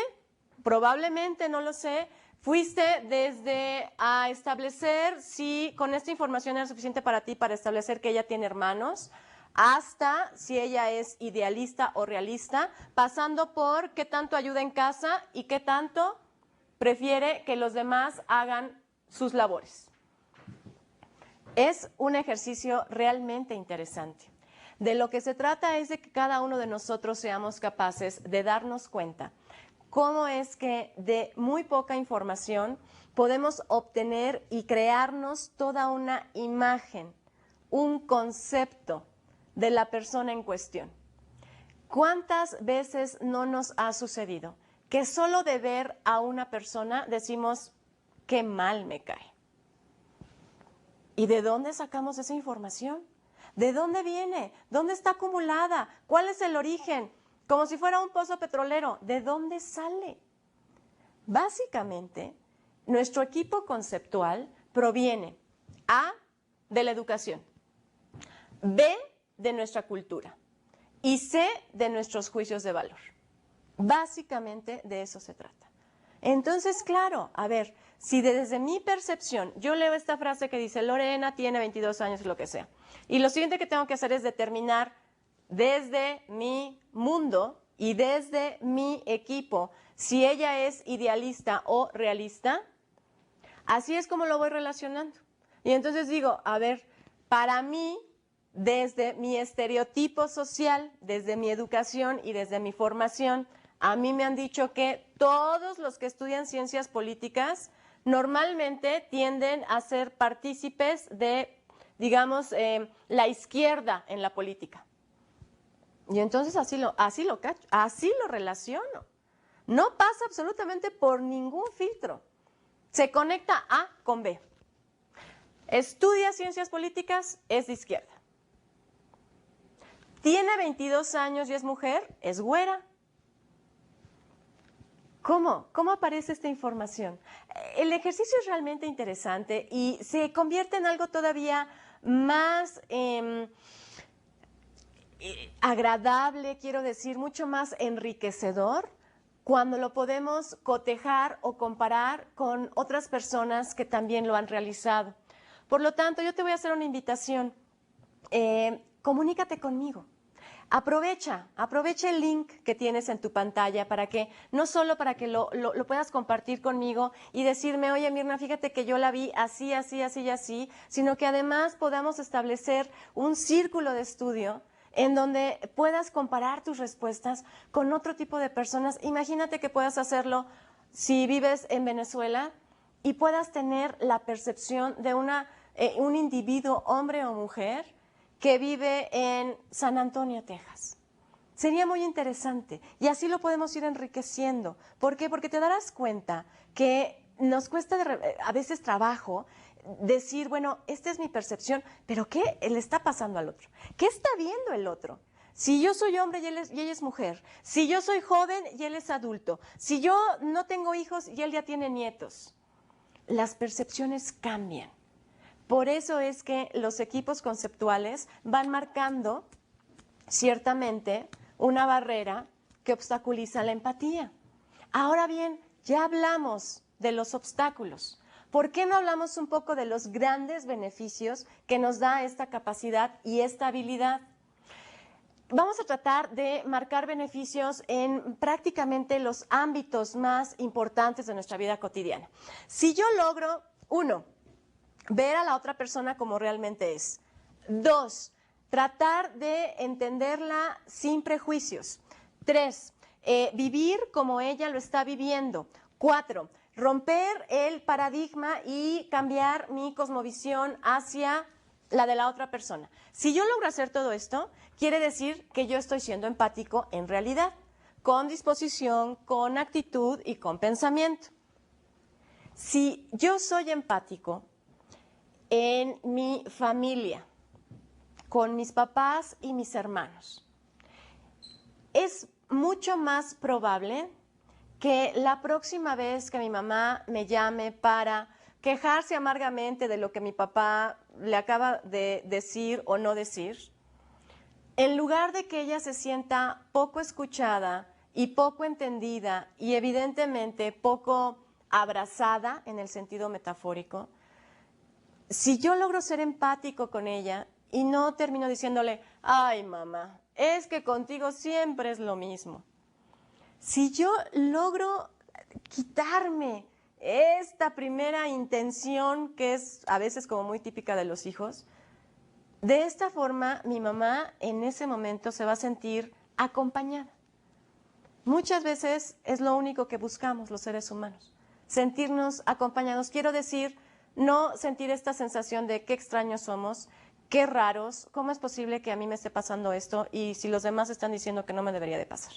probablemente, no lo sé, fuiste desde a establecer si con esta información era suficiente para ti para establecer que ella tiene hermanos, hasta si ella es idealista o realista, pasando por qué tanto ayuda en casa y qué tanto prefiere que los demás hagan sus labores. Es un ejercicio realmente interesante. De lo que se trata es de que cada uno de nosotros seamos capaces de darnos cuenta cómo es que de muy poca información podemos obtener y crearnos toda una imagen, un concepto de la persona en cuestión. ¿Cuántas veces no nos ha sucedido que solo de ver a una persona decimos, qué mal me cae? ¿Y de dónde sacamos esa información? ¿De dónde viene? ¿Dónde está acumulada? ¿Cuál es el origen? Como si fuera un pozo petrolero. ¿De dónde sale? Básicamente, nuestro equipo conceptual proviene A, de la educación, B, de nuestra cultura y C, de nuestros juicios de valor. Básicamente de eso se trata. Entonces, claro, a ver, si desde mi percepción yo leo esta frase que dice Lorena tiene 22 años, lo que sea, y lo siguiente que tengo que hacer es determinar desde mi mundo y desde mi equipo si ella es idealista o realista, así es como lo voy relacionando. Y entonces digo, a ver, para mí, desde mi estereotipo social, desde mi educación y desde mi formación, a mí me han dicho que todos los que estudian ciencias políticas normalmente tienden a ser partícipes de, digamos, la izquierda en la política. Y entonces así lo cacho, así lo relaciono. No pasa absolutamente por ningún filtro. Se conecta A con B. Estudia ciencias políticas, es de izquierda. Tiene 22 años y es mujer, es güera. ¿Cómo? ¿Cómo aparece esta información? El ejercicio es realmente interesante y se convierte en algo todavía más agradable, quiero decir, mucho más enriquecedor cuando lo podemos cotejar o comparar con otras personas que también lo han realizado. Por lo tanto, yo te voy a hacer una invitación. Comunícate conmigo. Aprovecha el link que tienes en tu pantalla para que, no solo para que lo puedas compartir conmigo y decirme, oye Mirna, fíjate que yo la vi así, así, así y así, sino que además podamos establecer un círculo de estudio en donde puedas comparar tus respuestas con otro tipo de personas. Imagínate que puedas hacerlo si vives en Venezuela y puedas tener la percepción de un individuo, hombre o mujer, que vive en San Antonio, Texas. Sería muy interesante y así lo podemos ir enriqueciendo. ¿Por qué? Porque te darás cuenta que nos cuesta a veces trabajo decir, bueno, esta es mi percepción, pero ¿qué le está pasando al otro? ¿Qué está viendo el otro? Si yo soy hombre y ella es mujer, si yo soy joven y él es adulto, si yo no tengo hijos y él ya tiene nietos, las percepciones cambian. Por eso es que los equipos conceptuales van marcando ciertamente una barrera que obstaculiza la empatía. Ahora bien, ya hablamos de los obstáculos. ¿Por qué no hablamos un poco de los grandes beneficios que nos da esta capacidad y esta habilidad? Vamos a tratar de marcar beneficios en prácticamente los ámbitos más importantes de nuestra vida cotidiana. Si yo logro, 1, ver a la otra persona como realmente es. 2, tratar de entenderla sin prejuicios. 3, vivir como ella lo está viviendo. 4, romper el paradigma y cambiar mi cosmovisión hacia la de la otra persona. Si yo logro hacer todo esto, quiere decir que yo estoy siendo empático en realidad, con disposición, con actitud y con pensamiento. Si yo soy empático en mi familia, con mis papás y mis hermanos, es mucho más probable que la próxima vez que mi mamá me llame para quejarse amargamente de lo que mi papá le acaba de decir o no decir, en lugar de que ella se sienta poco escuchada y poco entendida y evidentemente poco abrazada en el sentido metafórico, si yo logro ser empático con ella y no termino diciéndole, ay mamá, es que contigo siempre es lo mismo. Si yo logro quitarme esta primera intención que es a veces como muy típica de los hijos, de esta forma mi mamá en ese momento se va a sentir acompañada. Muchas veces es lo único que buscamos los seres humanos, sentirnos acompañados. Quiero decir, no sentir esta sensación de qué extraños somos, qué raros, cómo es posible que a mí me esté pasando esto y si los demás están diciendo que no me debería de pasar.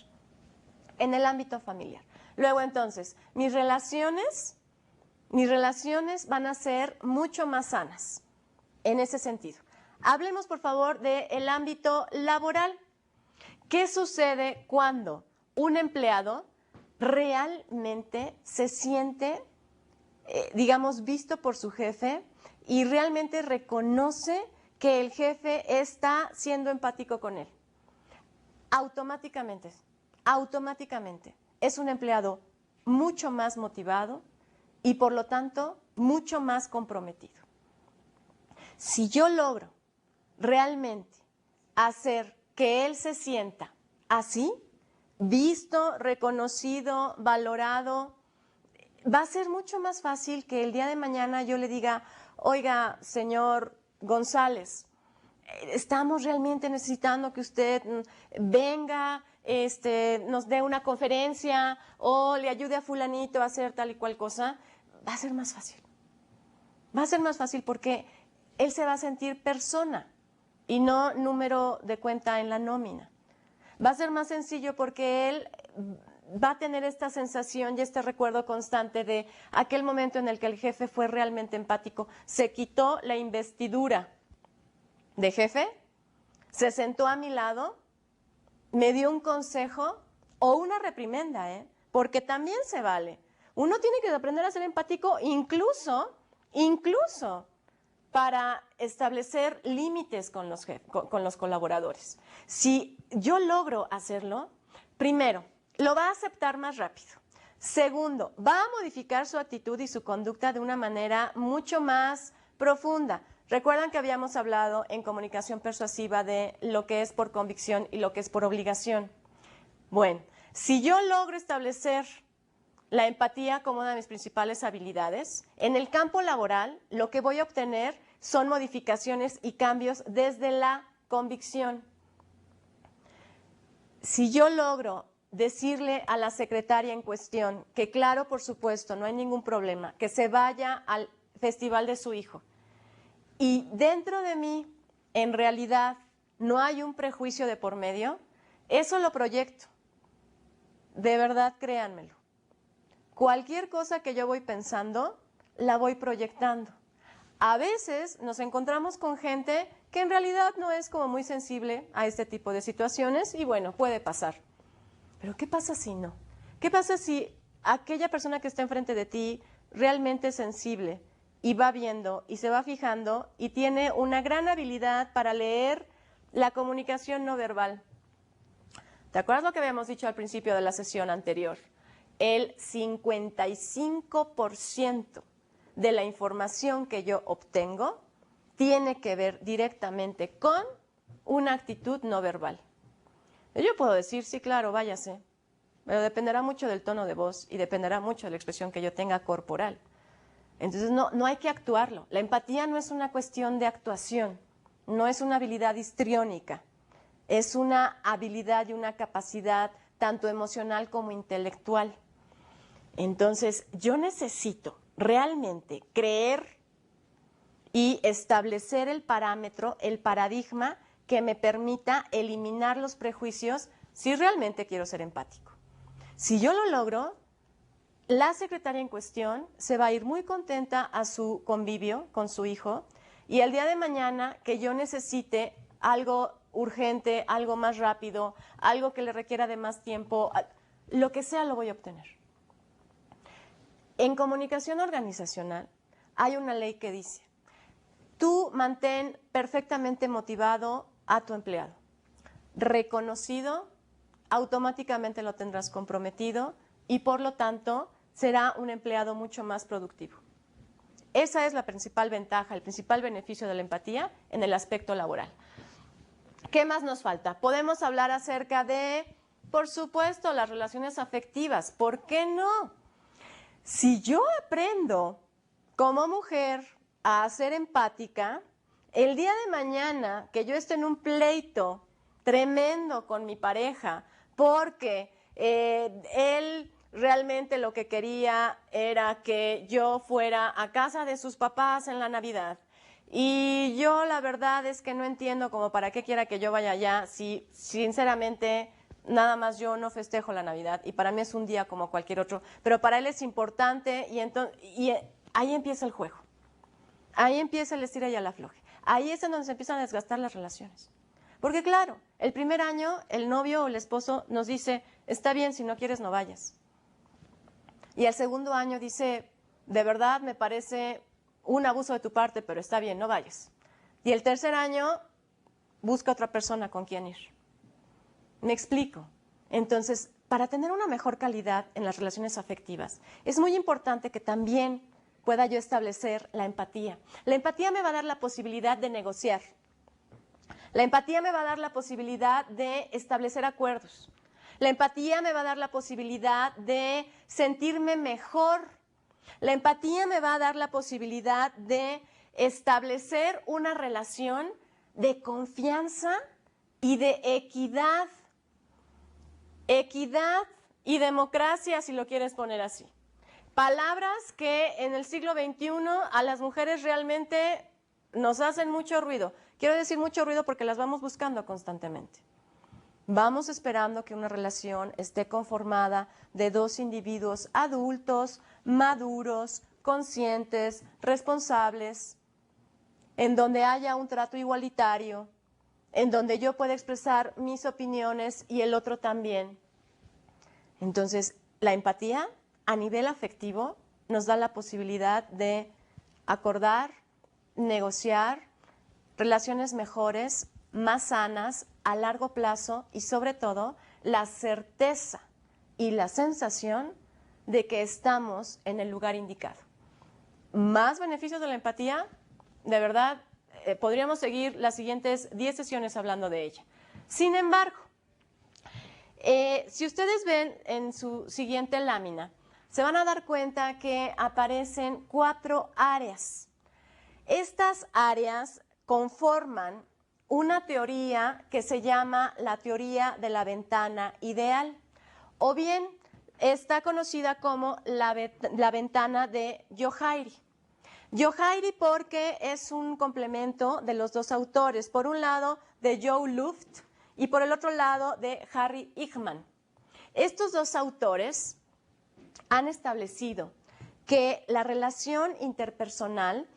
En el ámbito familiar. Luego entonces, mis relaciones van a ser mucho más sanas en ese sentido. Hablemos por favor del ámbito laboral. ¿Qué sucede cuando un empleado realmente se siente, digamos, visto por su jefe y realmente reconoce que el jefe está siendo empático con él? Automáticamente es un empleado mucho más motivado y por lo tanto mucho más comprometido. Si yo logro realmente hacer que él se sienta así, visto, reconocido, valorado, va a ser mucho más fácil que el día de mañana yo le diga, oiga, señor González, estamos realmente necesitando que usted venga, nos dé una conferencia o le ayude a fulanito a hacer tal y cual cosa. Va a ser más fácil. Va a ser más fácil porque él se va a sentir persona y no número de cuenta en la nómina. Va a ser más sencillo porque él va a tener esta sensación y este recuerdo constante de aquel momento en el que el jefe fue realmente empático, se quitó la investidura de jefe, se sentó a mi lado, me dio un consejo o una reprimenda, porque también se vale. Uno tiene que aprender a ser empático incluso para establecer límites con los colaboradores. Si yo logro hacerlo, primero, lo va a aceptar más rápido. Segundo, va a modificar su actitud y su conducta de una manera mucho más profunda. Recuerdan que habíamos hablado en comunicación persuasiva de lo que es por convicción y lo que es por obligación. Bueno, si yo logro establecer la empatía como una de mis principales habilidades, en el campo laboral lo que voy a obtener son modificaciones y cambios desde la convicción. Si yo logro decirle a la secretaria en cuestión que claro, por supuesto, no hay ningún problema, que se vaya al festival de su hijo, y dentro de mí, en realidad, no hay un prejuicio de por medio, eso lo proyecto. De verdad, créanmelo. Cualquier cosa que yo voy pensando, la voy proyectando. A veces nos encontramos con gente que en realidad no es como muy sensible a este tipo de situaciones y bueno, puede pasar. Pero ¿qué pasa si no? ¿Qué pasa si aquella persona que está enfrente de ti realmente es sensible y va viendo y se va fijando y tiene una gran habilidad para leer la comunicación no verbal? ¿Te acuerdas lo que habíamos dicho al principio de la sesión anterior? El 55% de la información que yo obtengo tiene que ver directamente con una actitud no verbal. Yo puedo decir, sí, claro, váyase, pero dependerá mucho del tono de voz y dependerá mucho de la expresión que yo tenga corporal. Entonces no hay que actuarlo. La empatía no es una cuestión de actuación, no es una habilidad histriónica, es una habilidad y una capacidad tanto emocional como intelectual. Entonces yo necesito realmente creer y establecer el parámetro, el paradigma que me permita eliminar los prejuicios si realmente quiero ser empático. Si yo lo logro, la secretaria en cuestión se va a ir muy contenta a su convivio con su hijo y el día de mañana que yo necesite algo urgente, algo más rápido, algo que le requiera de más tiempo, lo que sea lo voy a obtener. En comunicación organizacional hay una ley que dice: tú mantén perfectamente motivado a tu empleado. Reconocido, automáticamente lo tendrás comprometido y por lo tanto será un empleado mucho más productivo. Esa es la principal ventaja, el principal beneficio de la empatía en el aspecto laboral. ¿Qué más nos falta? Podemos hablar acerca de, por supuesto, las relaciones afectivas. ¿Por qué no? Si yo aprendo como mujer a ser empática, el día de mañana que yo esté en un pleito tremendo con mi pareja porque él realmente lo que quería era que yo fuera a casa de sus papás en la Navidad y yo la verdad es que no entiendo como para qué quiera que yo vaya allá si sinceramente nada más yo no festejo la Navidad y para mí es un día como cualquier otro, pero para él es importante y ahí empieza el juego. Ahí empieza el estira y el afloje. Ahí es en donde se empiezan a desgastar las relaciones. Porque claro, el primer año el novio o el esposo nos dice, está bien, si no quieres no vayas. Y el segundo año dice, de verdad me parece un abuso de tu parte, pero está bien, no vayas. Y el tercer año busca otra persona con quien ir. ¿Me explico? Entonces, para tener una mejor calidad en las relaciones afectivas, es muy importante que también pueda yo establecer la empatía. La empatía me va a dar la posibilidad de negociar. La empatía me va a dar la posibilidad de establecer acuerdos. La empatía me va a dar la posibilidad de sentirme mejor. La empatía me va a dar la posibilidad de establecer una relación de confianza y de equidad. Equidad y democracia, si lo quieres poner así. Palabras que en el siglo XXI a las mujeres realmente nos hacen mucho ruido. Quiero decir mucho ruido porque las vamos buscando constantemente. Vamos esperando que una relación esté conformada de dos individuos adultos, maduros, conscientes, responsables, en donde haya un trato igualitario, en donde yo pueda expresar mis opiniones y el otro también. Entonces, la empatía a nivel afectivo nos da la posibilidad de acordar, negociar relaciones mejores, más sanas, a largo plazo y sobre todo la certeza y la sensación de que estamos en el lugar indicado. Más beneficios de la empatía, de verdad, podríamos seguir las siguientes 10 sesiones hablando de ella. Sin embargo, si ustedes ven en su siguiente lámina, se van a dar cuenta que aparecen 4 áreas. Estas áreas conforman una teoría que se llama la teoría de la ventana ideal, o bien está conocida como la ventana de Yohairi. Yohairi porque es un complemento de los dos autores, por un lado de Joe Luft y por el otro lado de Harry Igman. Estos dos autores han establecido que la relación interpersonal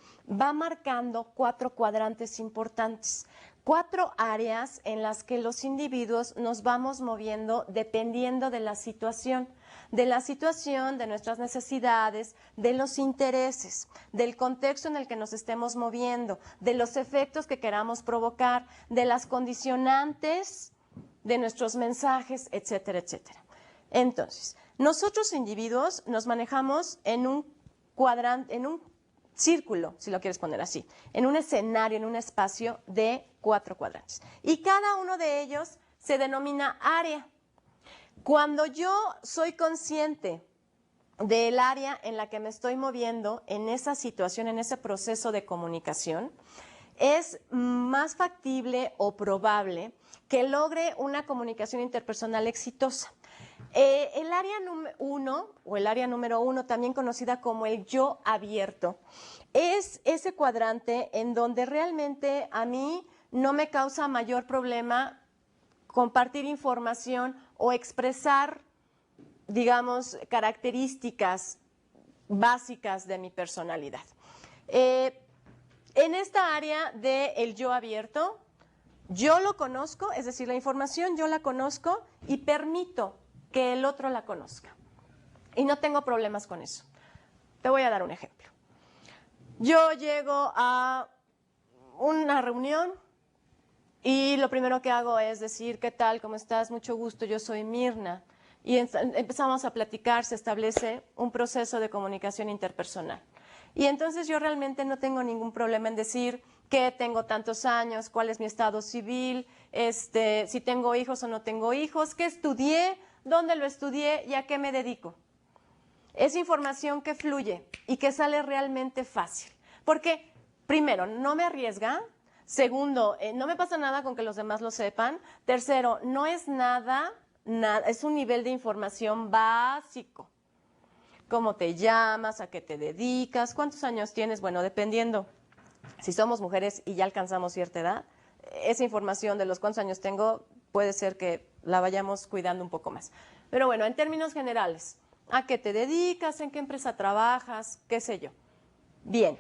va marcando 4 cuadrantes importantes, 4 áreas en las que los individuos nos vamos moviendo dependiendo de la situación, de nuestras necesidades, de los intereses, del contexto en el que nos estemos moviendo, de los efectos que queramos provocar, de las condicionantes de nuestros mensajes, etcétera, etcétera. Entonces, nosotros individuos nos manejamos en un cuadrante, en un círculo, si lo quieres poner así, en un escenario, en un espacio de 4 cuadrantes. Y cada uno de ellos se denomina área. Cuando yo soy consciente del área en la que me estoy moviendo, en esa situación, en ese proceso de comunicación, es más factible o probable que logre una comunicación interpersonal exitosa. El área 1 o el área número 1, también conocida como el yo abierto, es ese cuadrante en donde realmente a mí no me causa mayor problema compartir información o expresar, digamos, características básicas de mi personalidad. En esta área del yo abierto, yo lo conozco, es decir, la información yo la conozco y permito que el otro la conozca. Y no tengo problemas con eso. Te voy a dar un ejemplo. Yo llego a una reunión y lo primero que hago es decir, ¿qué tal? ¿Cómo estás? Mucho gusto, yo soy Mirna. Y empezamos a platicar, se establece un proceso de comunicación interpersonal. Y entonces yo realmente no tengo ningún problema en decir que tengo tantos años, cuál es mi estado civil, si tengo hijos o no tengo hijos, qué estudié, dónde lo estudié y a qué me dedico. Es información que fluye y que sale realmente fácil. Porque, primero, no me arriesga. Segundo, no me pasa nada con que los demás lo sepan. Tercero, no es nada, es un nivel de información básico. ¿Cómo te llamas? ¿A qué te dedicas? ¿Cuántos años tienes? Bueno, dependiendo. Si somos mujeres y ya alcanzamos cierta edad, esa información de los cuántos años tengo puede ser que la vayamos cuidando un poco más. Pero bueno, en términos generales, ¿a qué te dedicas? ¿En qué empresa trabajas? ¿Qué sé yo? Bien,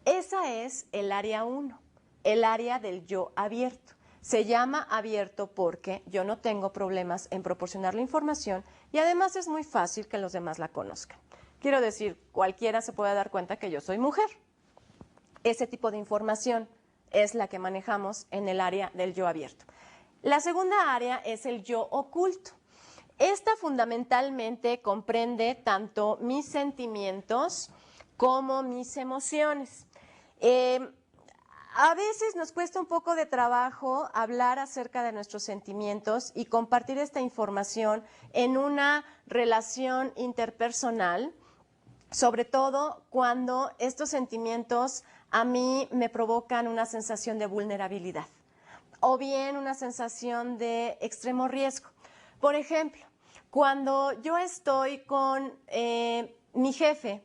esa es el área 1, el área del yo abierto. Se llama abierto porque yo no tengo problemas en proporcionar la información y además es muy fácil que los demás la conozcan. Quiero decir, cualquiera se puede dar cuenta que yo soy mujer. Ese tipo de información es la que manejamos en el área del yo abierto. La segunda área es el yo oculto. Esta fundamentalmente comprende tanto mis sentimientos como mis emociones. A veces nos cuesta un poco de trabajo hablar acerca de nuestros sentimientos y compartir esta información en una relación interpersonal, sobre todo cuando estos sentimientos a mí me provocan una sensación de vulnerabilidad o bien una sensación de extremo riesgo. Por ejemplo, cuando yo estoy con mi jefe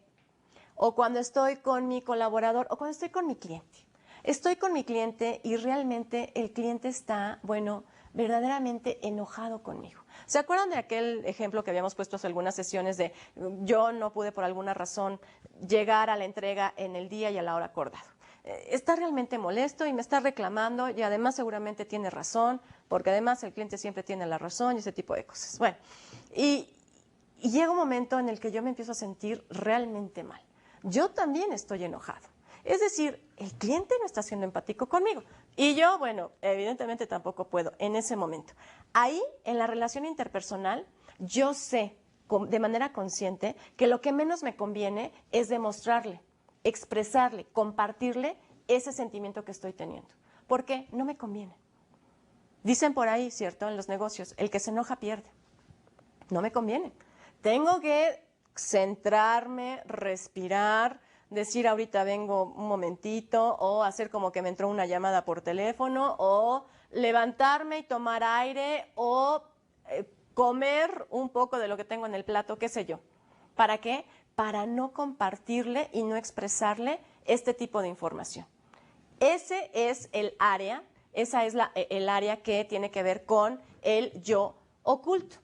o cuando estoy con mi colaborador o cuando estoy con mi cliente. Estoy con mi cliente y realmente el cliente está, bueno, verdaderamente enojado conmigo. ¿Se acuerdan de aquel ejemplo que habíamos puesto hace algunas sesiones de yo no pude por alguna razón llegar a la entrega en el día y a la hora acordado? Está realmente molesto y me está reclamando y además seguramente tiene razón, porque además el cliente siempre tiene la razón y ese tipo de cosas. Bueno, y llega un momento en el que yo me empiezo a sentir realmente mal. Yo también estoy enojado. Es decir, el cliente no está siendo empático conmigo. Y yo, bueno, evidentemente tampoco puedo en ese momento. Ahí, en la relación interpersonal, yo sé de manera consciente que lo que menos me conviene es demostrarle, expresarle, compartirle ese sentimiento que estoy teniendo. Porque no me conviene. Dicen por ahí, ¿cierto? En los negocios, el que se enoja pierde. No me conviene. Tengo que centrarme, respirar, decir ahorita vengo un momentito o hacer como que me entró una llamada por teléfono o levantarme y tomar aire o comer un poco de lo que tengo en el plato, qué sé yo. ¿Para qué? Para no compartirle y no expresarle este tipo de información. Ese es el área, esa es el área que tiene que ver con el yo oculto.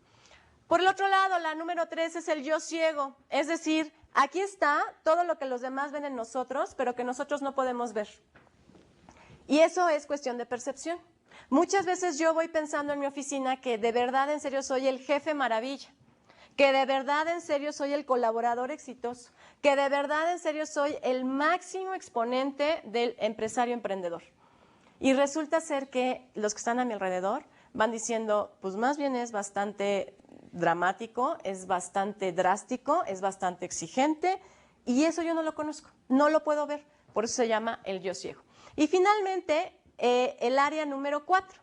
Por el otro lado, la número 3 es el yo ciego, es decir, Aquí está todo lo que los demás ven en nosotros, pero que nosotros no podemos ver. Y eso es cuestión de percepción. Muchas veces yo voy pensando en mi oficina que de verdad en serio soy el jefe maravilla, que de verdad en serio soy el colaborador exitoso, que de verdad en serio soy el máximo exponente del empresario emprendedor. Y resulta ser que los que están a mi alrededor van diciendo, pues más bien es bastante dramático, es bastante drástico, es bastante exigente, y eso yo no lo conozco, no lo puedo ver, por eso se llama el yo ciego. Y finalmente, el área número 4.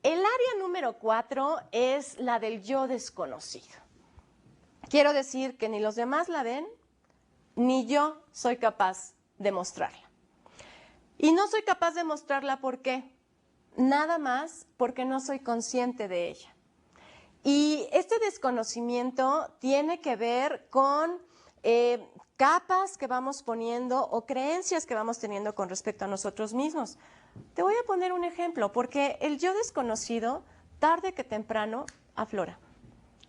El área número 4 es la del yo desconocido. Quiero decir que ni los demás la ven, ni yo soy capaz de mostrarla. Y no soy capaz de mostrarla ¿por qué? Nada más porque no soy consciente de ella. Y este desconocimiento tiene que ver con capas que vamos poniendo o creencias que vamos teniendo con respecto a nosotros mismos. Te voy a poner un ejemplo, porque el yo desconocido, tarde que temprano, aflora,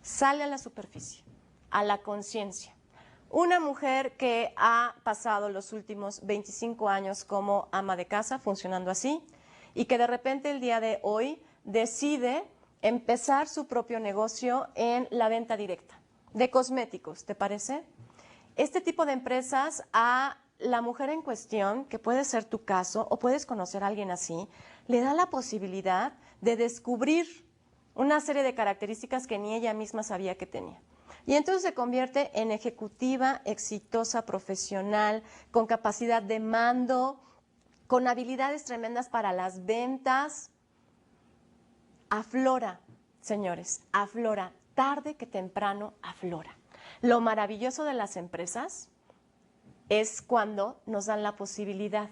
sale a la superficie, a la conciencia. Una mujer que ha pasado los últimos 25 años como ama de casa, funcionando así, y que de repente el día de hoy decide empezar su propio negocio en la venta directa de cosméticos, ¿te parece? Este tipo de empresas a la mujer en cuestión, que puede ser tu caso o puedes conocer a alguien así, le da la posibilidad de descubrir una serie de características que ni ella misma sabía que tenía. Y entonces se convierte en ejecutiva, exitosa, profesional, con capacidad de mando, con habilidades tremendas para las ventas. Aflora, señores, aflora, tarde que temprano aflora. Lo maravilloso de las empresas es cuando nos dan la posibilidad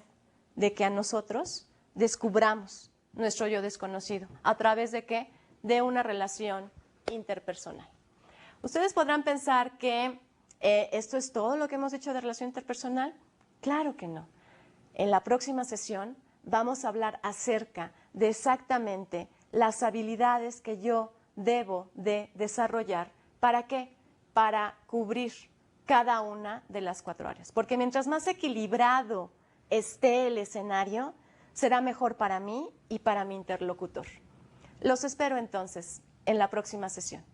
de que a nosotros descubramos nuestro yo desconocido. ¿A través de qué? De una relación interpersonal. Ustedes podrán pensar que esto es todo lo que hemos dicho de relación interpersonal. Claro que no. En la próxima sesión vamos a hablar acerca de exactamente las habilidades que yo debo de desarrollar. ¿Para qué? Para cubrir cada una de las 4 áreas. Porque mientras más equilibrado esté el escenario, será mejor para mí y para mi interlocutor. Los espero entonces en la próxima sesión.